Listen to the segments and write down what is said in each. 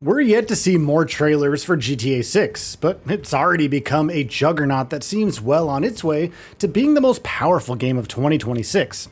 We're yet to see more trailers for GTA 6, but it's already become a juggernaut that seems well on its way to being the most powerful game of 2026.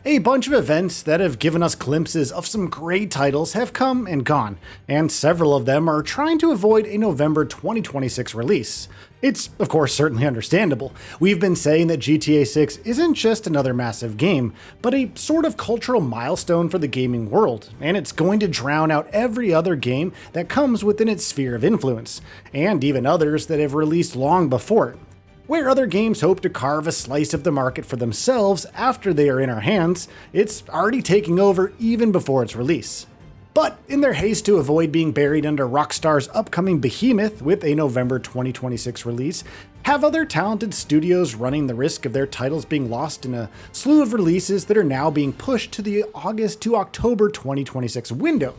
A bunch of events that have given us glimpses of some great titles have come and gone, and several of them are trying to avoid a November 2026 release. It's, of course, certainly understandable. We've been saying that GTA 6 isn't just another massive game, but a sort of cultural milestone for the gaming world, and it's going to drown out every other game that comes within its sphere of influence, and even others that have released long before it. Where other games hope to carve a slice of the market for themselves after they are in our hands, it's already taking over even before its release. But in their haste to avoid being buried under Rockstar's upcoming behemoth with a November 2026 release, have other talented studios running the risk of their titles being lost in a slew of releases that are now being pushed to the August to October 2026 window?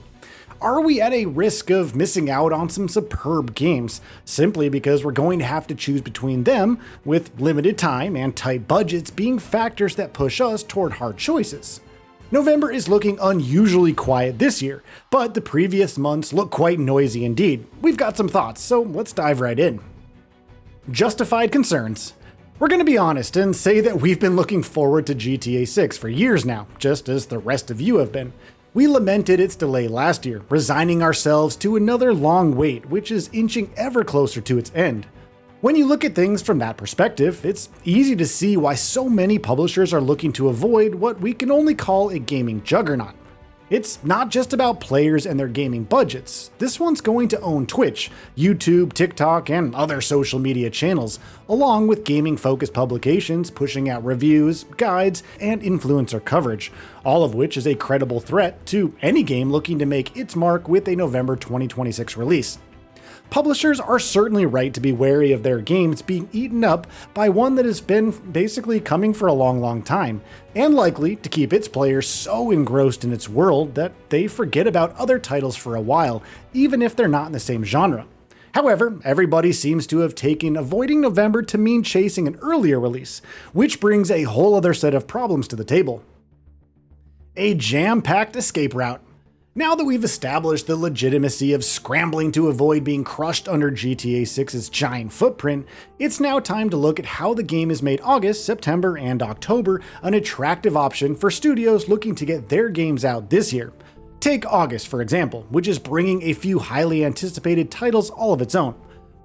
Are we at a risk of missing out on some superb games simply because we're going to have to choose between them, with limited time and tight budgets being factors that push us toward hard choices? November is looking unusually quiet this year, but the previous months look quite noisy indeed. We've got some thoughts, so let's dive right in. Justified concerns. We're going to be honest and say that we've been looking forward to GTA 6 for years now, just as the rest of you have been. We lamented its delay last year, resigning ourselves to another long wait, which is inching ever closer to its end. When you look at things from that perspective, it's easy to see why so many publishers are looking to avoid what we can only call a gaming juggernaut. It's not just about players and their gaming budgets. This one's going to own Twitch, YouTube, TikTok, and other social media channels, along with gaming-focused publications pushing out reviews, guides, and influencer coverage, all of which is a credible threat to any game looking to make its mark with a November 2026 release. Publishers are certainly right to be wary of their games being eaten up by one that has been basically coming for a long time, and likely to keep its players so engrossed in its world that they forget about other titles for a while, even if they're not in the same genre. However, everybody seems to have taken avoiding November to mean chasing an earlier release, which brings a whole other set of problems to the table. A jam-packed escape route. Now that we've established the legitimacy of scrambling to avoid being crushed under GTA 6's giant footprint, it's now time to look at how the game has made August, September, and October an attractive option for studios looking to get their games out this year. Take August, for example, which is bringing a few highly anticipated titles all of its own.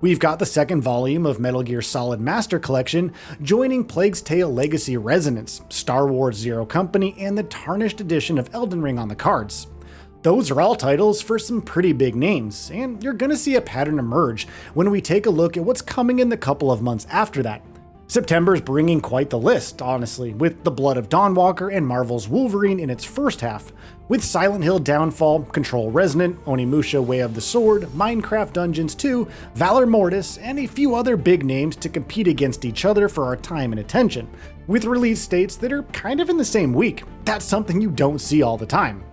We've got the second volume of Metal Gear Solid Master Collection joining Plague's Tale Legacy Resonance, Star Wars Zero Company, and the tarnished edition of Elden Ring on the cards. Those are all titles for some pretty big names, and you're gonna see a pattern emerge when we take a look at what's coming in the couple of months after that. September's bringing quite the list, honestly, with The Blood of Dawnwalker and Marvel's Wolverine in its first half, with Silent Hill Downfall, Control Resonant, Onimusha Way of the Sword, Minecraft Dungeons 2, Valor Mortis, and a few other big names to compete against each other for our time and attention, with release dates that are kind of in the same week. That's something you don't see all the time.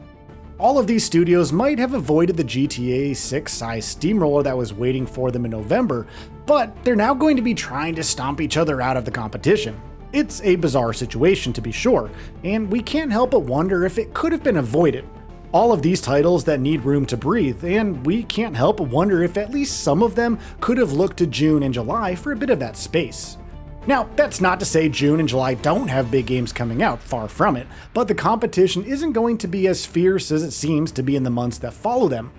All of these studios might have avoided the GTA 6 size steamroller that was waiting for them in November, but they're now going to be trying to stomp each other out of the competition. It's a bizarre situation to be sure, and we can't help but wonder if it could have been avoided. All of these titles that need room to breathe, and we can't help but wonder if at least some of them could have looked to June and July for a bit of that space. Now, that's not to say June and July don't have big games coming out, far from it, but the competition isn't going to be as fierce as it seems to be in the months that follow them.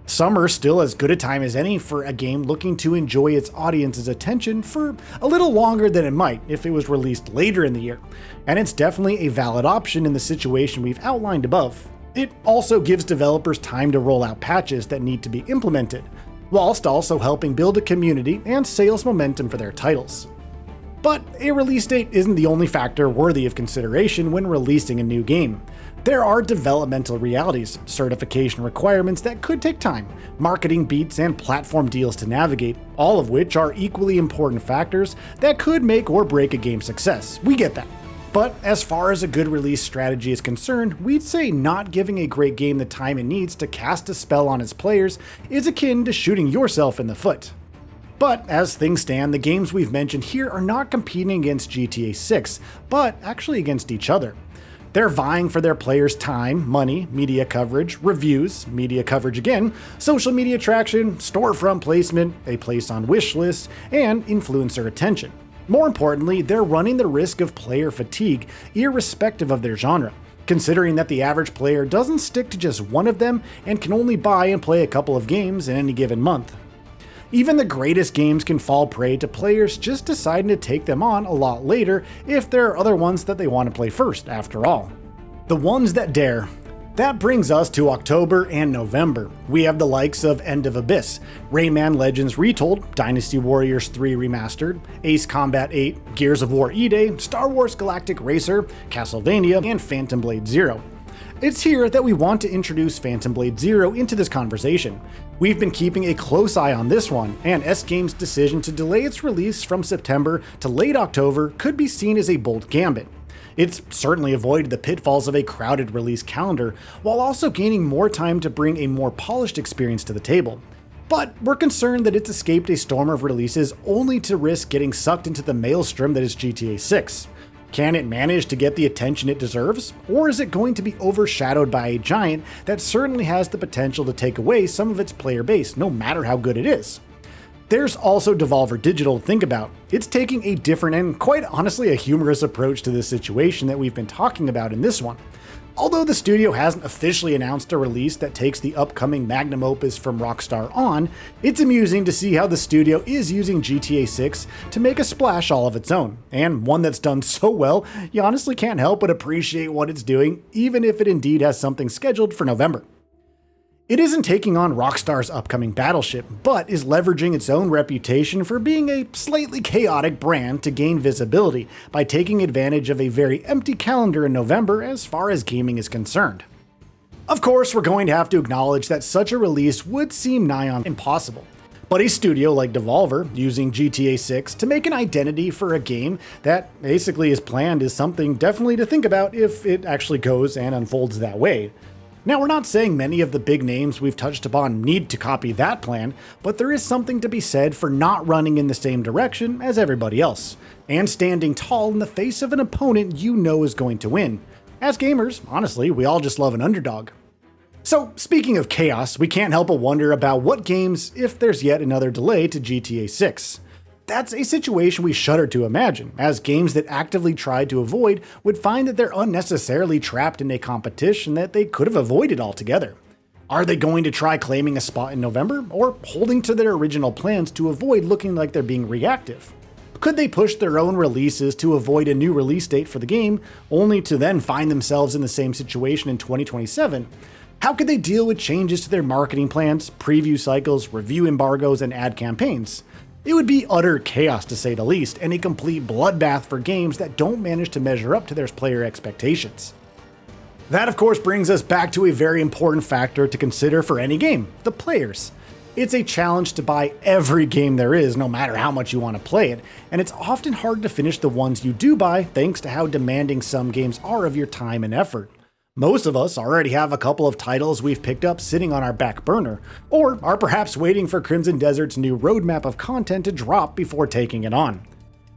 Summer's still as good a time as any for a game looking to enjoy its audience's attention for a little longer than it might if it was released later in the year, and it's definitely a valid option in the situation we've outlined above. It also gives developers time to roll out patches that need to be implemented, whilst also helping build a community and sales momentum for their titles. But a release date isn't the only factor worthy of consideration when releasing a new game. There are developmental realities, certification requirements that could take time, marketing beats, and platform deals to navigate, all of which are equally important factors that could make or break a game's success. We get that. But as far as a good release strategy is concerned, we'd say not giving a great game the time it needs to cast a spell on its players is akin to shooting yourself in the foot. But as things stand, the games we've mentioned here are not competing against GTA 6, but actually against each other. They're vying for their players' time, money, media coverage, reviews, media coverage again, social media traction, storefront placement, a place on wish lists, and influencer attention. More importantly, they're running the risk of player fatigue, irrespective of their genre, considering that the average player doesn't stick to just one of them and can only buy and play a couple of games in any given month. Even the greatest games can fall prey to players just deciding to take them on a lot later if there are other ones that they want to play first, after all. The ones that dare. That brings us to October and November. We have the likes of End of Abyss, Rayman Legends Retold, Dynasty Warriors 3 Remastered, Ace Combat 8, Gears of War E-Day, Star Wars Galactic Racer, Castlevania, and Phantom Blade Zero. It's here that we want to introduce Phantom Blade Zero into this conversation. We've been keeping a close eye on this one, and S-Game's decision to delay its release from September to late October could be seen as a bold gambit. It's certainly avoided the pitfalls of a crowded release calendar, while also gaining more time to bring a more polished experience to the table. But we're concerned that it's escaped a storm of releases only to risk getting sucked into the maelstrom that is GTA 6. Can it manage to get the attention it deserves, or is it going to be overshadowed by a giant that certainly has the potential to take away some of its player base, no matter how good it is? There's also Devolver Digital to think about. It's taking a different and quite honestly a humorous approach to this situation that we've been talking about in this one. Although the studio hasn't officially announced a release that takes the upcoming magnum opus from Rockstar on, it's amusing to see how the studio is using GTA 6 to make a splash all of its own, and one that's done so well, you honestly can't help but appreciate what it's doing, even if it indeed has something scheduled for November. It isn't taking on Rockstar's upcoming Battleship, but is leveraging its own reputation for being a slightly chaotic brand to gain visibility by taking advantage of a very empty calendar in November as far as gaming is concerned. Of course, we're going to have to acknowledge that such a release would seem nigh on impossible. But a studio like Devolver using GTA 6 to make an identity for a game that basically is planned is something definitely to think about if it actually goes and unfolds that way. Now, we're not saying many of the big names we've touched upon need to copy that plan, but there is something to be said for not running in the same direction as everybody else, and standing tall in the face of an opponent you know is going to win. As gamers, honestly, we all just love an underdog. So, speaking of chaos, we can't help but wonder about what games if there's yet another delay to GTA 6. That's a situation we shudder to imagine, as games that actively tried to avoid would find that they're unnecessarily trapped in a competition that they could have avoided altogether. Are they going to try claiming a spot in November, or holding to their original plans to avoid looking like they're being reactive? Could they push their own releases to avoid a new release date for the game, only to then find themselves in the same situation in 2027? How could they deal with changes to their marketing plans, preview cycles, review embargoes, and ad campaigns? It would be utter chaos to say the least, and a complete bloodbath for games that don't manage to measure up to their player expectations. That of course brings us back to a very important factor to consider for any game, the players. It's a challenge to buy every game there is, no matter how much you want to play it, and it's often hard to finish the ones you do buy thanks to how demanding some games are of your time and effort. Most of us already have a couple of titles we've picked up sitting on our back burner, or are perhaps waiting for Crimson Desert's new roadmap of content to drop before taking it on.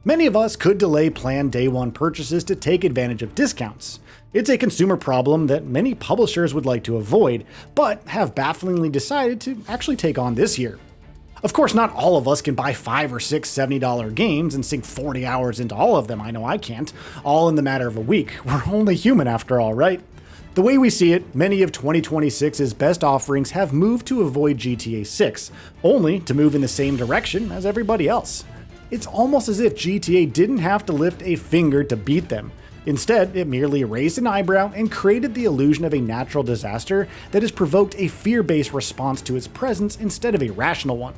Many of us could delay planned day one purchases to take advantage of discounts. It's a consumer problem that many publishers would like to avoid, but have bafflingly decided to actually take on this year. Of course, not all of us can buy 5 or 6 $70 games and sink 40 hours into all of them, I know I can't, all in the matter of a week. We're only human after all, right? The way we see it, many of 2026's best offerings have moved to avoid GTA 6, only to move in the same direction as everybody else. It's almost as if GTA didn't have to lift a finger to beat them. Instead, it merely raised an eyebrow and created the illusion of a natural disaster that has provoked a fear-based response to its presence instead of a rational one.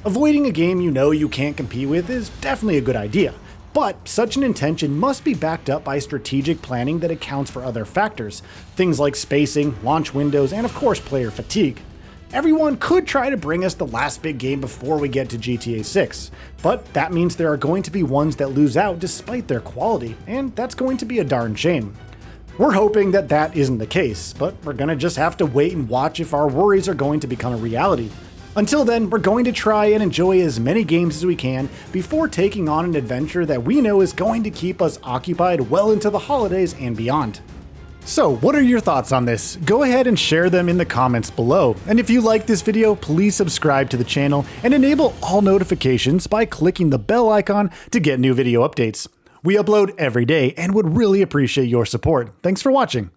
Avoiding a game you know you can't compete with is definitely a good idea. But such an intention must be backed up by strategic planning that accounts for other factors, things like spacing, launch windows, and of course player fatigue. Everyone could try to bring us the last big game before we get to GTA 6, but that means there are going to be ones that lose out despite their quality, and that's going to be a darn shame. We're hoping that that isn't the case, but we're gonna just have to wait and watch if our worries are going to become a reality. Until then, we're going to try and enjoy as many games as we can before taking on an adventure that we know is going to keep us occupied well into the holidays and beyond. So, what are your thoughts on this? Go ahead and share them in the comments below. And if you like this video, please subscribe to the channel and enable all notifications by clicking the bell icon to get new video updates. We upload every day and would really appreciate your support. Thanks for watching.